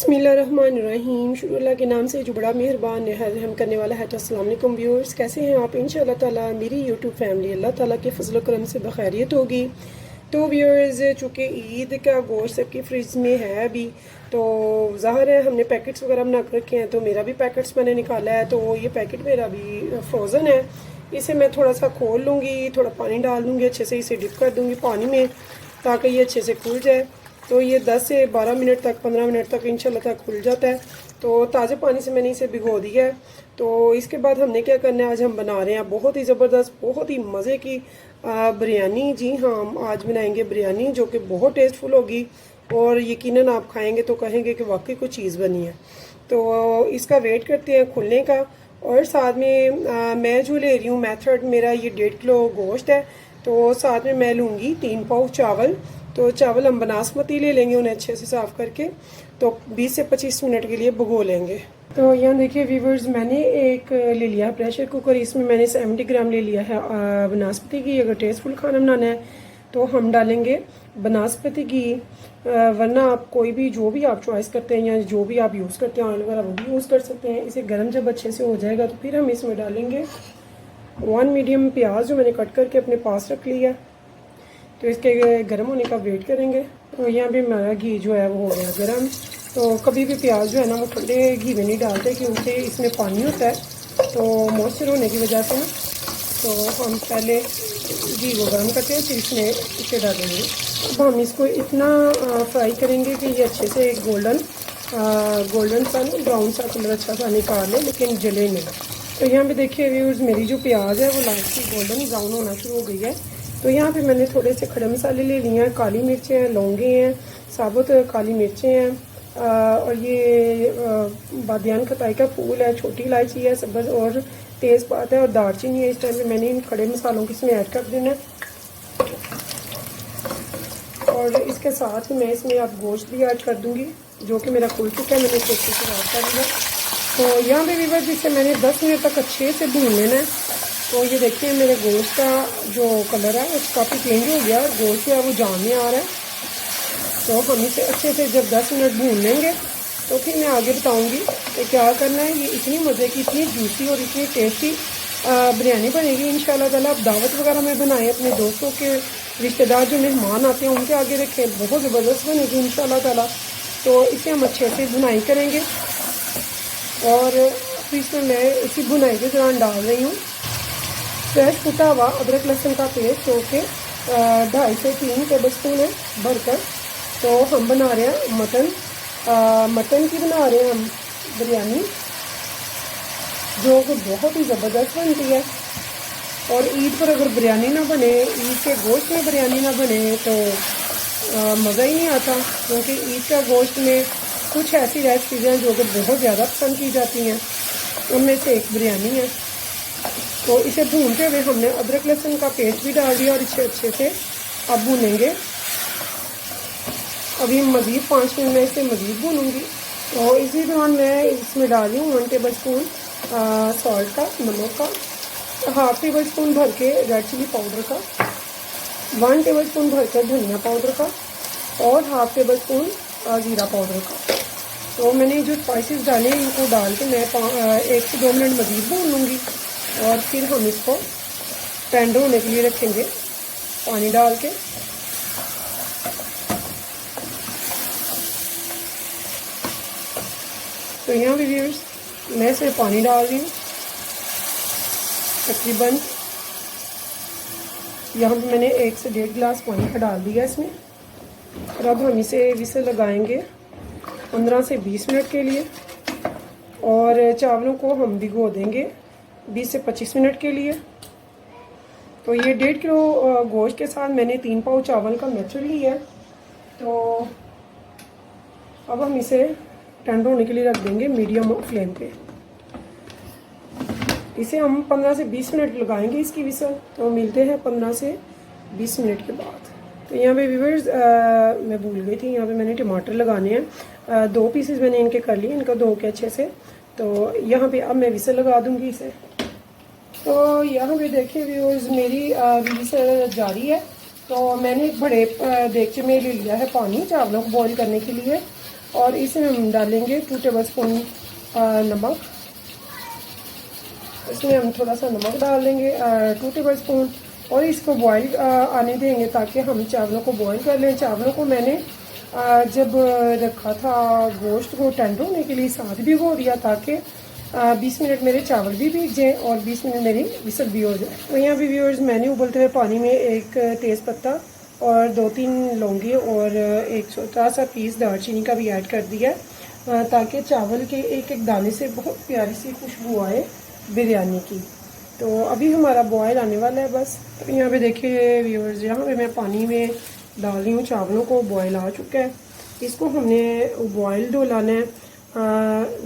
बिस्मिल्लाहिर्रहमानिर्रहीम। शुरू अल्लाह के नाम से जो बड़ा मेहरबान नहायत रहम करने वाला है। तो अस्सलाम वालेकुम व्यूअर्स, कैसे हैं आप? इंशाअल्लाह ताला मेरी यूट्यूब फैमिली अल्लाह ताला के फजल करम से बखैरियत होगी। तो व्यूअर्स, चूँकि ईद का गोश्त सबकी फ्रिज में है अभी, तो ज़ाहिर है हमने पैकेट्स वगैरह बना कर रखे हैं। तो मेरा भी पैकेट्स मैंने निकाला है, तो ये पैकेट मेरा भी फ्रोज़न है। इसे मैं थोड़ा सा खोल लूँगी, थोड़ा पानी डाल दूँगी, अच्छे से इसे डिप कर दूँगी पानी में ताकि ये अच्छे से खुल जाए। तो ये 10 से 12 मिनट तक, 15 मिनट तक इंशाल्लाह तक खुल जाता है। तो ताज़े पानी से मैंने इसे भिगो दिया है। तो इसके बाद हमने क्या करना है, आज हम बना रहे हैं बहुत ही ज़बरदस्त, बहुत ही मज़े की बिरयानी। जी हाँ, हम आज बनाएंगे बिरयानी जो कि बहुत टेस्टफुल होगी और यकीनन आप खाएंगे तो कहेंगे कि वाकई कोई चीज़ बनी है। तो इसका वेट करते हैं खुलने का। और साथ में मैं जो ले रही हूँ मेथड, मेरा ये 1.5 किलो गोश्त है। तो साथ में मैं लूँगी 3 पाव चावल। तो चावल हम बासमती ले लेंगे, उन्हें अच्छे से साफ़ करके तो 20 से 25 मिनट के लिए भिगो लेंगे। तो यहाँ देखिए व्यूवर्स, मैंने एक ले लिया है प्रेशर कुकर। इसमें मैंने 70 ग्राम ले लिया है बासमती की। अगर टेस्टफुल खाना बनाना है तो हम डालेंगे बासमती की, वरना आप कोई भी जो भी आप चॉइस करते हैं या जो भी आप यूज़ करते हैं ऑयल वगैरह वो भी यूज़ कर सकते हैं। इसे गर्म जब अच्छे से हो जाएगा तो फिर हम इसमें डालेंगे 1 मीडियम प्याज जो मैंने कट करके अपने पास रख लिया। तो इसके गर्म होने का वेट करेंगे। तो यहाँ भी हमारा घी जो है वो हो गया गर्म। तो कभी भी प्याज जो है ना वो ठंडे घी में नहीं डालते क्योंकि इसमें पानी होता है, तो मॉइस्चर होने की वजह से ना। तो हम पहले घी को गर्म करते हैं, फिर इसमें इसे डालेंगे। अब हम इसको इतना फ्राई करेंगे कि ये अच्छे से गोल्डन सा ब्राउन सा कलर अच्छा सा निकाल ले, लेकिन जले नहीं। तो यहाँ पे देखिए व्यूअर्स, मेरी जो प्याज है वो लाइट सी गोल्डन ब्राउन होना शुरू हो गई है। तो यहाँ पे मैंने थोड़े से खड़े मसाले ले लिए हैं, काली मिर्चें हैं, लौंगे हैं, साबुत काली मिर्चें हैं, और ये बादियान खताई का फूल है, छोटी इलायची है, सब्ज़ और तेज़पात है और दालचीनी है। इस टाइम पे मैंने इन खड़े मसालों को इसमें ऐड कर देना है। और इसके साथ ही मैं इसमें अब गोश्त भी ऐड कर दूँगी जो कि मेरा खुल चुका है, मैंने इसे अच्छे से ऐड कर दिया। तो यहाँ पे व्यूअर्स, जिससे मैंने 10 मिनट तक अच्छे से भून लेना है। तो ये देखिए मेरे गोश्त का जो कलर है वो काफ़ी चेंज हो गया, गोश्त जो है वो जान में आ रहा है। तो हम इसे अच्छे से जब 10 मिनट भून लेंगे तो फिर मैं आगे बताऊंगी कि क्या करना है। ये इतनी मज़े की, इतनी जूसी और इतनी टेस्टी बिरयानी बनेगी इंशाल्लाह ताला। आप दावत वगैरह में बनाएं, अपने दोस्तों के रिश्तेदार जो मेहमान आते हैं उनके आगे रखें, बहुत ज़बरदस्त बनेगी इंशाल्लाह ताला। तो इसे हम अच्छे से भुनाई करेंगे और फिर इसमें मैं इसी भुनाई के दौरान डाल रही हूँ फ्रेश कुटा हुआ अदरक लहसुन का पेस्ट जो कि 2.5 से 3 टेबल स्पून है भरकर। तो हम बना रहे हैं मटन की बना रहे हैं हम बिरयानी, जो कि बहुत ही ज़बरदस्त बनती है। और ईद पर अगर बिरयानी ना बने, ईद के गोश्त में बिरयानी ना बने तो मज़ा ही नहीं आता, क्योंकि ईद का गोश्त में कुछ ऐसी रेसिपीज़ हैं जो कि बहुत ज़्यादा पसंद की जाती हैं, उनमें से एक बिरयानी है। तो इसे भूनते हुए हमने अदरक लहसुन का पेस्ट भी डाल दिया और इसे अच्छे से अब भूनेंगे। अभी मज़ीद 5 मिनट में इसे मज़ीद भूनूंगी। तो इसी दौरान मैं इसमें डाल रही हूँ 1 टेबल स्पून सॉल्ट का, नमक का, 1/2 टेबल स्पून भर के रेड चिली पाउडर का, 1 टेबल स्पून भर कर धनिया पाउडर का और 1/2 टेबल स्पून ज़ीरा पाउडर का। तो मैंने जो स्पाइसेस डाले हैं इनको डाल के मैं 1 से 2 मिनट मज़ीद भून लूँगी और फिर हम इसको टेंडर होने के लिए रखेंगे पानी डाल के। तो यहाँ भी व्यूअर्स, मैं इसमें पानी डाल रही हूँ तकरीबन, यहाँ पे मैंने 1 से 1.5 गिलास पानी का डाल दिया इसमें। और अब हम इसे विसल लगाएंगे 15 से 20 मिनट के लिए और चावलों को हम भिगो देंगे 20 से 25 मिनट के लिए। तो ये 1.5 किलो गोश्त के साथ मैंने 3 पाव चावल का मेथड लिया है। तो अब हम इसे ठंडा होने के लिए रख देंगे मीडियम फ्लेम पे। इसे हम 15 से 20 मिनट लगाएंगे इसकी विसल। तो मिलते हैं 15 से 20 मिनट के बाद। तो यहाँ पे व्यूअर्स, मैं भूल गई थी, यहाँ पे मैंने टमाटर लगाने हैं। 2 पीसेस मैंने इनके कर लिए, इनका धो के अच्छे से। तो यहाँ पे अब मैं विसल लगा दूँगी इसे। तो यहाँ पे देखिए व्यूअर्स, मेरी विसल जारी है। तो मैंने एक बड़े देगचे में ले लिया है पानी चावलों को बॉईल करने के लिए। और इसमें हम डालेंगे 2 टेबल स्पून नमक। इसमें हम थोड़ा सा नमक डाल देंगे 2 टेबल स्पून, और इसको बॉईल आने देंगे ताकि हम चावलों को बॉईल कर लें। चावलों को मैंने जब रखा था गोश्त को टेंडर होने के लिए साथ भिगो दिया ताकि 20 मिनट मेरे चावल भी भीग जाएँ और 20 मिनट मेरी विसल भी हो जाए। तो यहाँ भी व्यूअर्स मैंने उबलते हुए पानी में एक तेज़ पत्ता और 2-3 लौंगी और एक छोटा सा पीस दालचीनी का भी ऐड कर दिया ताकि चावल के एक एक दाने से बहुत प्यारी सी खुशबू आए बिरयानी की। तो अभी हमारा बॉयल आने वाला है बस। तो यहाँ पे देखिए व्यूअर्स, यहाँ पे मैं पानी में डाल रही हूँ चावलों को, बॉयल आ चुका है। इसको हमने बॉयल डोलाना है।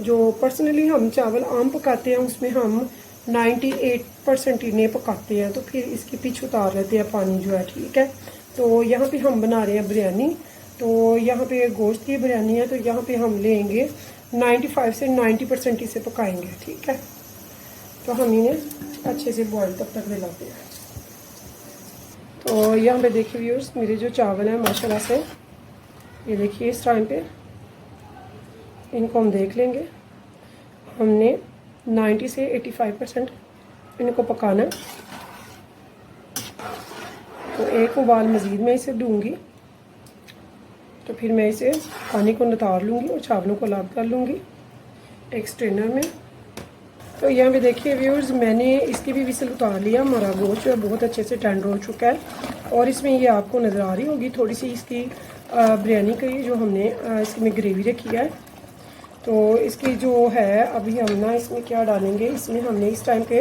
जो पर्सनली हम चावल आम पकाते हैं उसमें हम 98% इन्हें पकाते हैं, तो फिर इसकी पीछ उतार लेते हैं पानी जो है, ठीक है। तो यहाँ पे हम बना रहे हैं बिरयानी, तो यहाँ पे गोश्त की बिरयानी है, तो यहाँ पे हम लेंगे 95 से 90% इसे पकाएंगे, ठीक है। तो हम इन्हें अच्छे से बॉयल तब तक दिलाते हैं। तो यहाँ पे देखिए व्यूअर्स, मेरे जो चावल हैं माशाल्लाह से, ये देखिए इस टाइम पे इनको हम देख लेंगे। हमने 90 से 85% इनको पकाना है। तो एक उबाल मज़ीद मैं इसे दूंगी, तो फिर मैं इसे पानी को नितार लूँगी और चावलों को अलग कर लूँगी एक स्ट्रेनर में। तो यहाँ पे देखिए व्यूअर्स, मैंने इसकी भी विसल उतार लिया। हमारा गोश्त जो है बहुत अच्छे से टेंडर हो चुका है, और इसमें ये आपको नज़र आ रही होगी थोड़ी सी इसकी बिरयानी की जो हमने इसमें ग्रेवी रखी है। तो इसकी जो है अभी हम ना इसमें क्या डालेंगे, इसमें हमने इस टाइम पे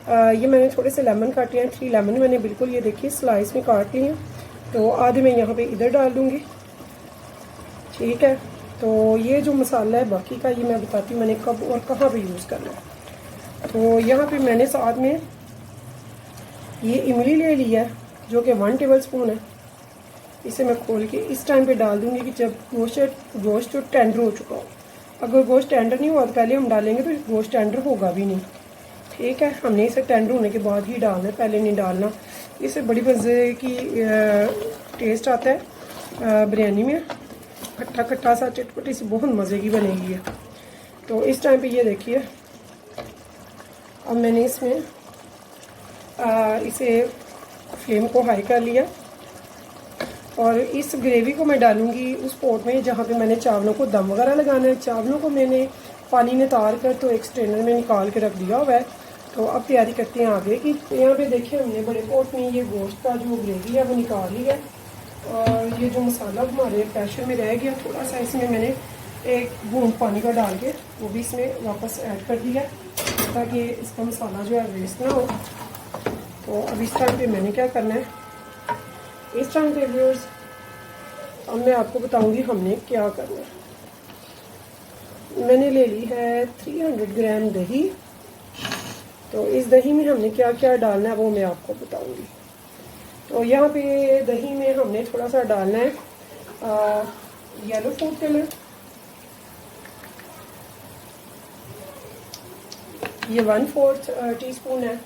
ये मैंने थोड़े से लेमन काटे हैं, 3 लेमन मैंने बिल्कुल ये देखिए स्लाइस में काट लिए हैं। तो आधे मैं यहाँ पे इधर डाल दूँगी, ठीक है। तो ये जो मसाला है बाकी का ये मैं बताती हूँ मैंने कब और कहाँ पे यूज़ करना है। तो यहाँ पे मैंने साथ में ये इमली ले लिया है जो कि 1 टेबल स्पून है। इसे मैं खोल के इस टाइम पे डाल दूँगी कि जब गोश्त जो टेंडर हो चुका हो। अगर गोश्त टेंडर नहीं हुआ तो पहले हम डालेंगे तो गोश्त टेंडर होगा भी नहीं, ठीक है। हमने इसे टेंडर होने के बाद ही डालना है, पहले नहीं डालना। इससे बड़ी मज़े की टेस्ट आता है बिरयानी में, खट्टा खट्टा सा चटपटी सी बहुत मज़े की बनेगी है। तो इस टाइम पे ये देखिए अब मैंने इसमें इसे फ्लेम को हाई कर लिया, और इस ग्रेवी को मैं डालूंगी उस पोट में जहाँ पे मैंने चावलों को दम वगैरह लगाना है। चावलों को मैंने पानी में तार कर तो एक स्ट्रेनर में निकाल के रख दिया हुआ है। तो अब तैयारी करते हैं आगे की। तो यहाँ पे देखिए हमने बड़े पोट में ये गोश्त का जो ग्रेवी है वो निकाल ली है, और ये जो मसाला हमारे प्रेशर में रह गया थोड़ा सा, इसमें मैंने एक बूंद पानी का डाल के वो भी इसमें वापस ऐड कर दिया ताकि इसका मसाला जो है वेस्ट ना हो। तो अब इस टाइम पे मैंने क्या करना है, इस टाइम पे व्यूअर्स अब मैं आपको बताऊंगी हमने क्या करना है। मैंने ले ली है 300 ग्राम दही। तो इस दही में हमने क्या क्या डालना है वो मैं आपको बताऊंगी। तो यहाँ पे दही में हमने थोड़ा सा डालना है येलो फूड कलर, ये 1/4 टीस्पून है।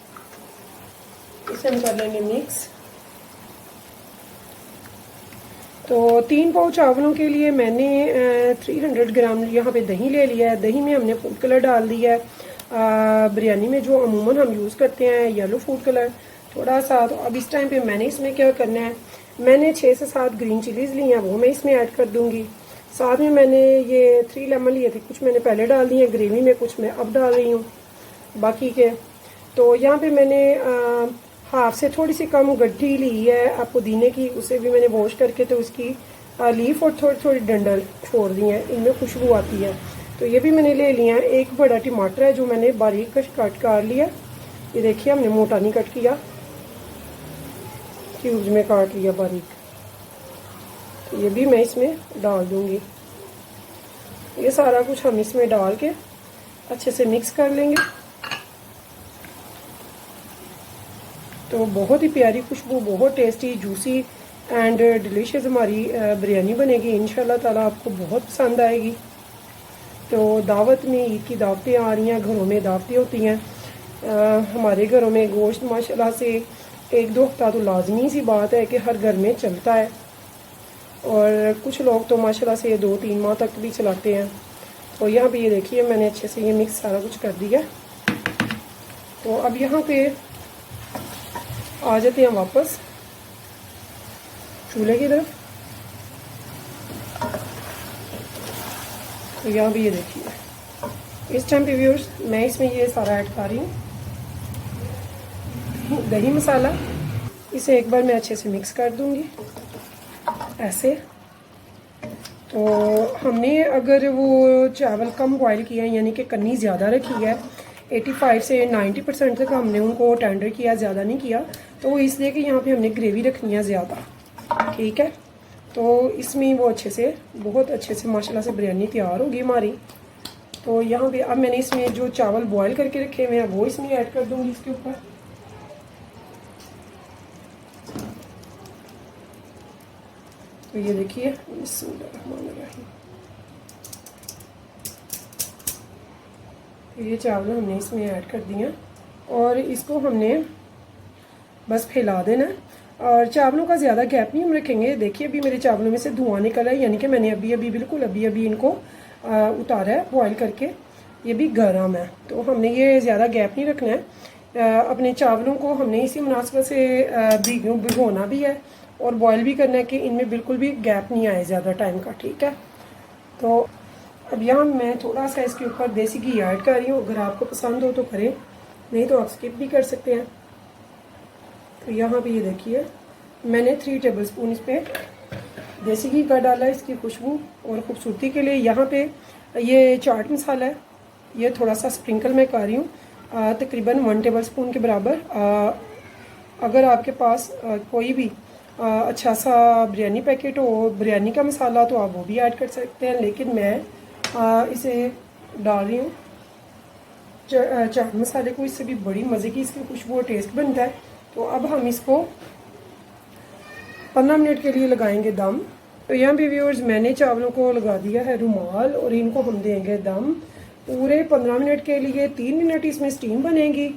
इसे हम कर लेंगे मिक्स। तो 3 पाव चावलों के लिए मैंने 300 ग्राम यहाँ पे दही ले लिया है। दही में हमने फूड कलर डाल दिया है। बिरयानी में जो अमूमन हम यूज़ करते हैं येलो फूड कलर थोड़ा सा। तो अब इस टाइम पे मैंने इसमें क्या करना है, मैंने 6 से 7 ग्रीन चिलीज़ ली हैं, वो मैं इसमें ऐड कर दूँगी। साथ में मैंने ये 3 लेमन लिए थे, कुछ मैंने पहले डाल दिए ग्रेवी में, कुछ मैं अब डाल रही हूँ बाकी के। तो यहाँ पे मैंने हाफ से थोड़ी सी कम गड्ढी ली है पुदीने की, उसे भी मैंने वॉश करके तो उसकी लीफ और थोड़ी थोड़ी डंडल छोड़ दी है, इनमें खुशबू आती है। तो ये भी मैंने ले लिया है। एक बड़ा टमाटर है जो मैंने बारीक कट कर लिया, ये देखिए हमने मोटा नहीं कट किया, क्यूब्स में काट लिया बारीक। तो ये भी मैं इसमें डाल दूंगी। ये सारा कुछ हम इसमें डाल के अच्छे से मिक्स कर लेंगे। तो बहुत ही प्यारी खुशबू, बहुत टेस्टी जूसी एंड डिलीशियस हमारी बिरयानी बनेगी इंशाल्लाह ताला, आपको बहुत पसंद आएगी। तो दावत में ईद की दावतें आ रही हैं, घरों में दावतें होती हैं। हमारे घरों में गोश्त माशाल्लाह से 1-2 हफ्ता तो लाजमी सी बात है कि हर घर में चलता है। और कुछ लोग तो माशाल्लाह से 2-3 माह तक भी चलाते हैं। तो यहाँ पे ये देखिए मैंने अच्छे से ये मिक्स सारा कुछ कर दिया। तो अब यहाँ पे आ जाते हैं वापस चूल्हे की तरफ। तो यहाँ पे ये देखिए इस टाइम पे व्यूअर्स मैं इसमें ये सारा ऐड कर रही हूँ दही मसाला। इसे एक बार मैं अच्छे से मिक्स कर दूंगी ऐसे। तो हमने अगर वो चावल कम बॉयल किया है यानी कि कन्नी ज़्यादा रखी है, 85 से 90% तक हमने उनको टेंडर किया, ज़्यादा नहीं किया। तो वो इसलिए कि यहाँ पे हमने ग्रेवी रखनी है ज़्यादा, ठीक है। तो इसमें वो अच्छे से बहुत अच्छे से माशाल्लाह से बिरयानी तैयार होगी हमारी। तो यहाँ पे अब मैंने इसमें जो चावल बॉयल करके रखे हुए हैं वो इसमें ऐड कर दूँगी इसके ऊपर। तो ये देखिए बिस्मिल्लाहिर्रहमानिर्रहीम, तो ये चावल हमने इसमें ऐड कर दिए और इसको हमने बस फैला देना है। और चावलों का ज़्यादा गैप नहीं हम रखेंगे। देखिए अभी मेरे चावलों में से धुआं निकला है, यानी कि मैंने अभी इनको उतारा है बॉयल करके। ये भी गर्म है, तो हमने ये ज़्यादा गैप नहीं रखना है। अपने चावलों को हमने इसी मुनासिबत से भिगोना भी है और बॉयल भी करना है कि इनमें बिल्कुल भी गैप नहीं आए ज़्यादा टाइम का, ठीक है। तो अब यहाँ मैं थोड़ा सा इसके ऊपर देसी घी ऐड कर रही हूँ। अगर आपको पसंद हो तो करें, नहीं तो आप स्किप भी कर सकते हैं। तो यहाँ पे ये देखिए मैंने 3 टेबलस्पून इस पर देसी घी का डाला है इसकी खुशबू और ख़ूबसूरती के लिए। यहाँ पे ये चाट मसाला है, ये थोड़ा सा स्प्रिंकल मैं कर रही हूँ तकरीबन 1 टेबलस्पून के बराबर। अगर आपके पास कोई भी अच्छा सा बिरयानी पैकेट हो, बिरयानी का मसाला, तो आप वो भी ऐड कर सकते हैं, लेकिन मैं इसे डाल रही हूँ चाट मसाले को। इससे भी बड़ी मज़े की इसकी खुशबू और टेस्ट बनता है। तो अब हम इसको 15 मिनट के लिए लगाएंगे दम। तो यहाँ पे व्यूअर्स मैंने चावलों को लगा दिया है रुमाल और इनको हम देंगे दम पूरे 15 मिनट के लिए। 3 मिनट इसमें स्टीम बनेगी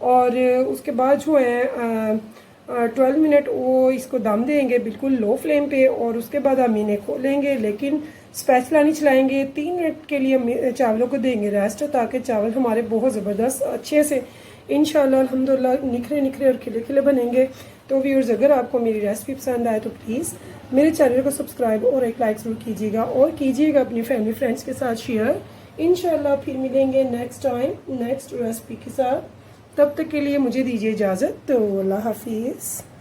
और उसके बाद जो है 12 मिनट वो इसको दम देंगे बिल्कुल लो फ्लेम पे और उसके बाद हम इन्हें खोलेंगे, लेकिन स्पैचुला नहीं चलाएंगे। 3 मिनट के लिए चावलों को देंगे रेस्ट ताकि चावल हमारे बहुत ज़बरदस्त अच्छे से इंशाल्लाह अल्हम्दुलिल्लाह निखरे निखरे और खिले खिले बनेंगे। तो व्यूअर्स अगर आपको मेरी रेसिपी पसंद आए तो प्लीज़ मेरे चैनल को सब्सक्राइब और एक लाइक ज़रूर कीजिएगा और कीजिएगा अपनी फैमिली फ्रेंड्स के साथ शेयर। इंशाल्लाह फिर मिलेंगे नेक्स्ट टाइम नेक्स्ट रेसिपी के साथ। तब तक के लिए मुझे दीजिए इजाज़त। तो अल्लाह हाफिज़।